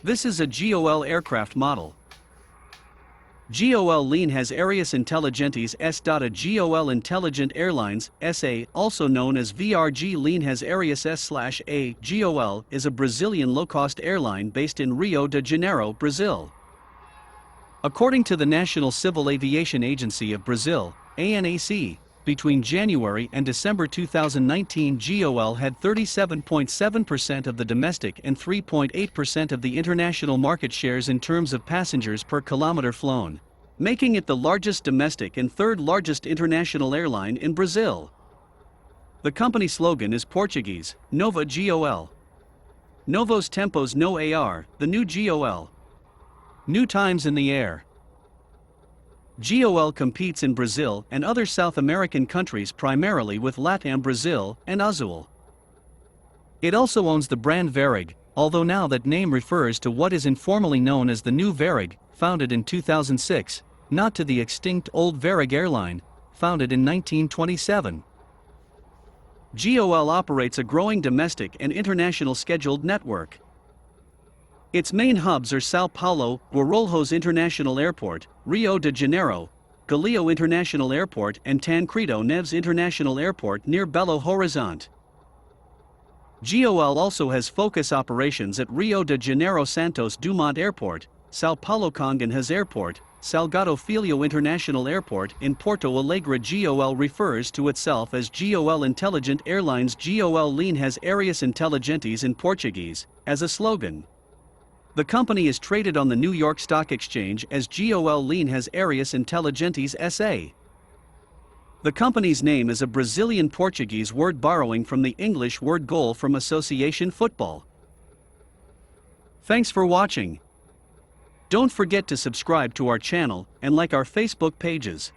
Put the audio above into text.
This is a GOL aircraft model. Gol Linhas Aéreas Inteligentes S. Gol Intelligent Airlines, SA, also known as VRG Linhas Aéreas S/A, Gol, is a Brazilian low-cost airline based in Rio de Janeiro, Brazil. According to the National Civil Aviation Agency of Brazil, ANAC, between January and December 2019, Gol had 37.7% of the domestic and 3.8% of the international market shares in terms of passengers per kilometer flown, making it the largest domestic and third largest international airline in Brazil. The company slogan is Portuguese, Nova Gol. Novos tempos no ar, the new Gol. New times in the air. Gol competes in Brazil and other South American countries primarily with LATAM Brazil and Azul. It also owns the brand Varig, although now that name refers to what is informally known as the new Varig, founded in 2006, not to the extinct old Varig airline, founded in 1927. Gol operates a growing domestic and international scheduled network. Its main hubs are São Paulo, Guarulhos International Airport, Rio de Janeiro, Galeão International Airport and Tancredo Neves International Airport near Belo Horizonte. Gol also has focus operations at Rio de Janeiro Santos Dumont Airport, São Paulo Congonhas Airport, Salgado Filho International Airport in Porto Alegre. Gol refers to itself as Gol Intelligent Airlines Gol Linhas Aéreas Inteligentes in Portuguese, as a slogan. The company is traded on the New York Stock Exchange as Gol Linhas Aéreas Inteligentes S.A. The company's name is a Brazilian Portuguese word borrowing from the English word goal from association football. Thanks for watching. Don't forget to subscribe to our channel and like our Facebook pages.